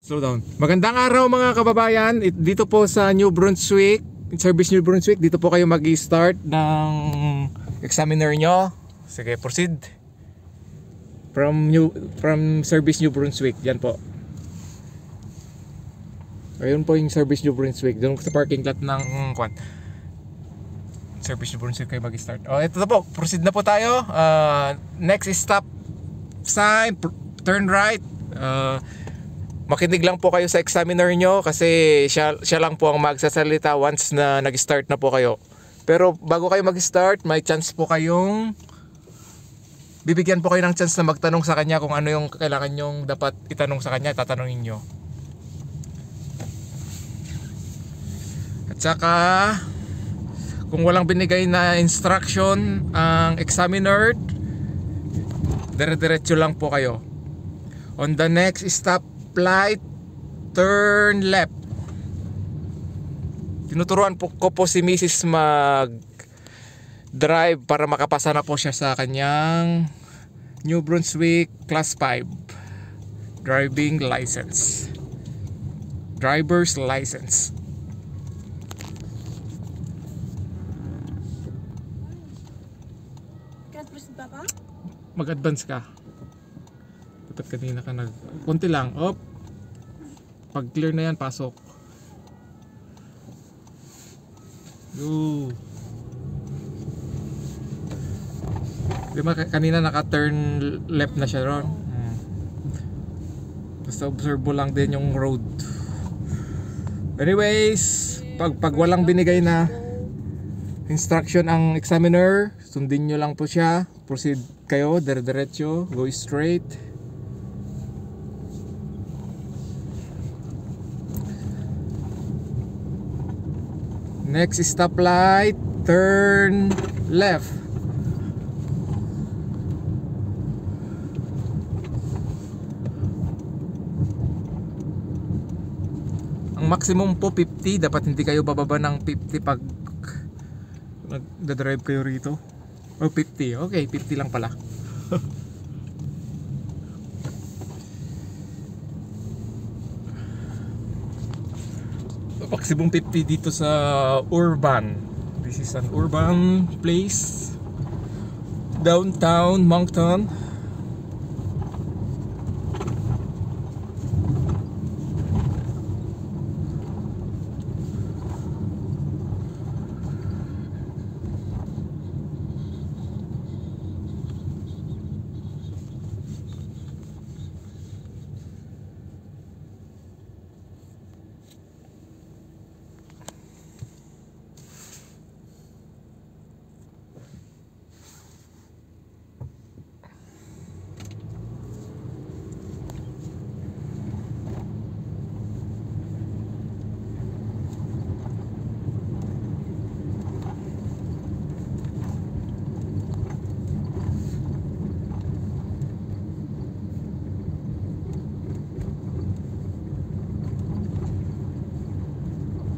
Slow down. Magandang araw mga kababayan. Dito po sa New Brunswick, Service New Brunswick, dito po kayo mag-i-start ng examiner nyo. Sige, proceed. From Service New Brunswick, yan po. Ayun po yung Service New Brunswick. Doon sa parking lot ng Service New Brunswick kayo mag-start. Oh, ito na po. Proceed na po tayo. Next stop sign, turn right. Makinig lang po kayo sa examiner nyo kasi siya lang po ang magsasalita once na nag-start na po kayo. Pero bago kayo mag-start, may chance po kayong bibigyan po kayo ng chance na magtanong sa kanya kung ano yung kailangan nyong dapat itanong sa kanya, tatanungin nyo. At saka kung walang binigay na instruction ang examiner, dire-diretso lang po kayo. On the next stop light, turn left. Tinuturuan ko po si Mrs. mag drive para makapasa na po siya sa kanyang New Brunswick Class 5 driving license, driver's license. Mag-advance ka. Dapat kanina ka konti lang. Op. Pag clear na yan, pasok. Go. Di ba kanina naka-turn left na siya ron? Basta observe mo lang din yung road. Anyways, pag walang binigay na instruction ang examiner, sundin nyo lang po siya. Proceed kayo, dire-diretso, go straight. Next stoplight, turn left. Ang maximum po 50, dapat hindi kayo bababa ng 50 pag nagda-drive kayo rito. Oh, 50. Okay, 50 lang pala. Maximum 50 dito sa urban. This is an urban place, downtown Moncton.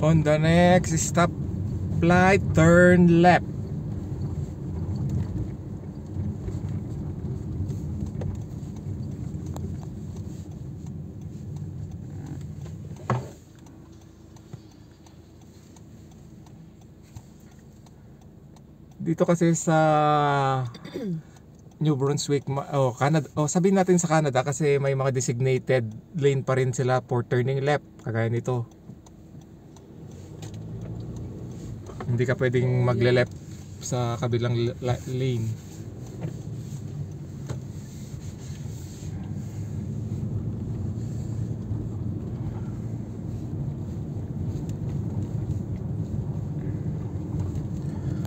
On the next stop light, turn left. Dito kasi sa New Brunswick, Canada, sabihin natin sa Canada kasi may mga designated lane pa rin sila for turning left, kagaya nito. Hindi ka pwedeng magle-left sa kabilang lane.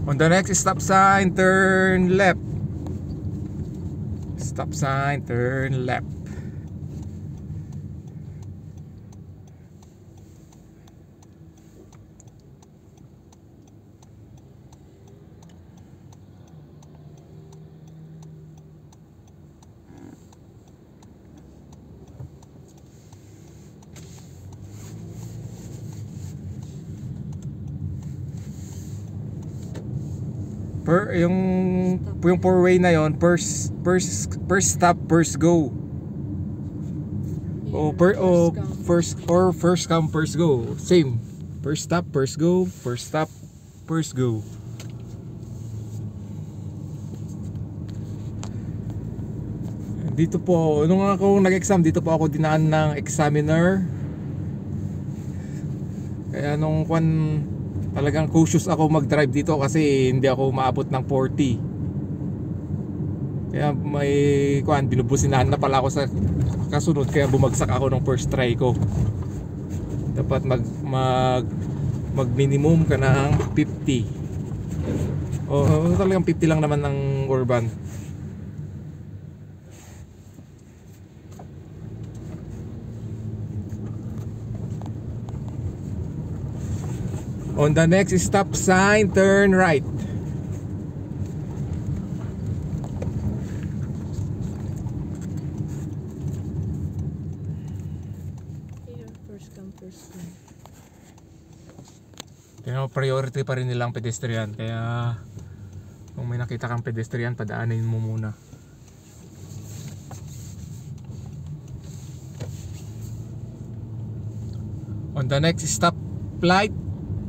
On the next stop sign, turn left. Stop sign, turn left. Yung four-way na yon, first stop, first go. First come first go. Same. First stop, first go. First stop, first go. Dito po, nung ako nag-exam, dito po ako dinaan ng examiner. Kaya nung talagang cautious ako mag-drive dito kasi hindi ako maabot ng 40. Kaya binubusinahan na pala ako sa kasunod, kaya bumagsak ako ng first try ko. Dapat mag minimum ka ng 50. Talagang 50 lang naman ng urban. On the next stop sign, turn right. Here, first come, first go. Kaya priority pa rin nilang pedestrian. Kaya kung may nakita kang pedestrian, padaanin mo muna. On the next stop light,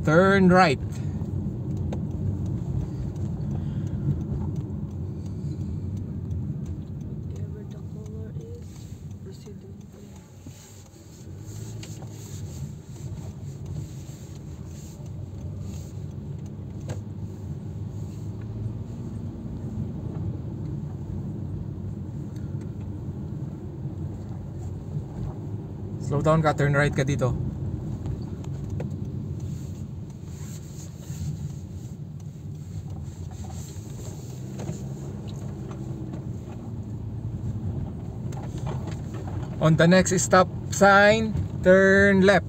turn right. Whatever the color is, proceed on green. Slow down ka, turn right ka dito. On the next stop sign, turn left.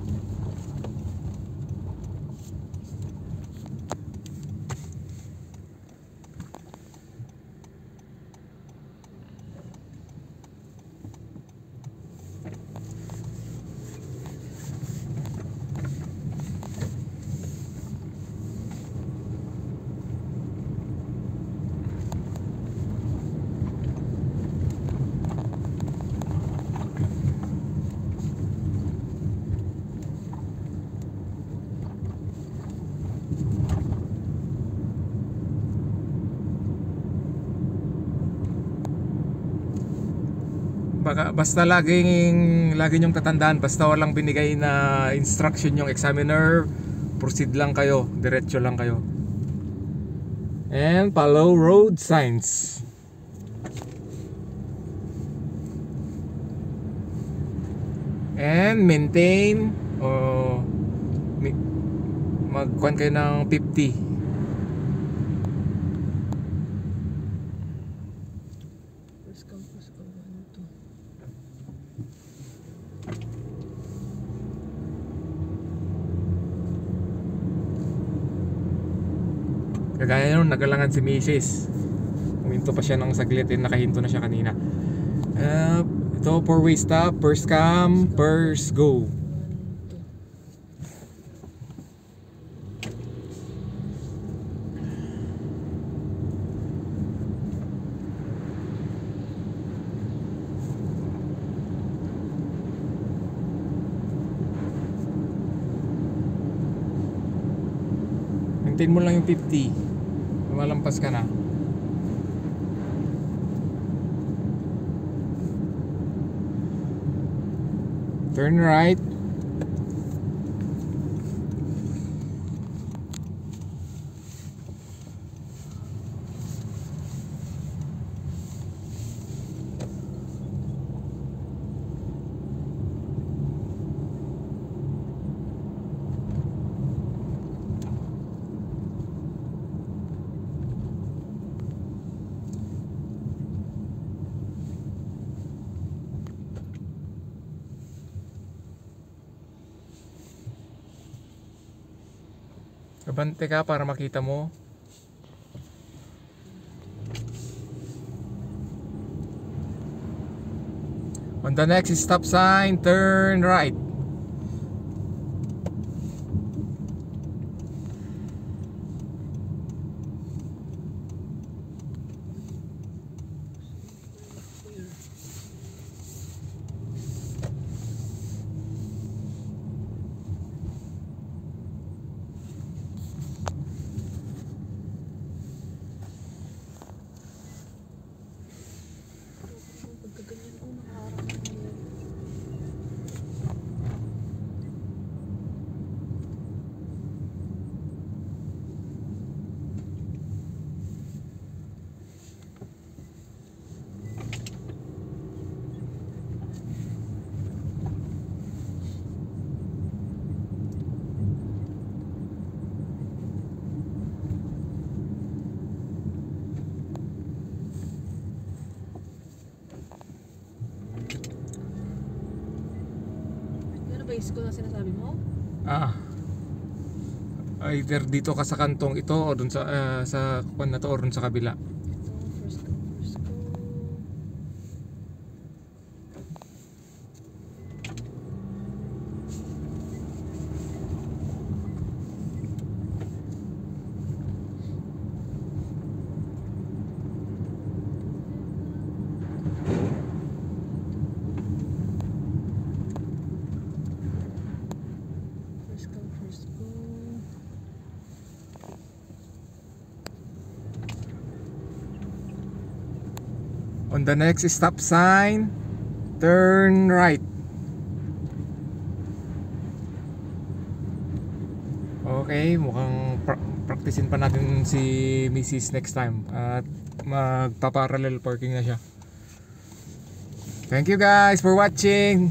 Basta laging nyong tatandaan, basta walang binigay na instruction yung examiner, proceed lang kayo, diretso lang kayo. And follow road signs. And maintain magkuhan kayo ng 50. First come, first go. 1, 2. Kagaya nun, nagalangan si Mrs. Huminto pa siya ng saglit, nakahinto na siya kanina. Ito, 4-way stop, first come, first go. 1, 2. Maintain mo lang yung 50. Lumalampas ka na. Turn right. Abante ka para makita mo. On the next stop sign, turn right. ba yung school na sinasabi mo? Either dito ka sa kantong ito o dun sa kuwan na to or dun sa kabila. Ito, first come, first go. First come, first go. On the next stop sign, turn right. Okay, mukhang practicein pa natin si Mrs. next time at magpa-parallel parking na siya. Thank you guys for watching.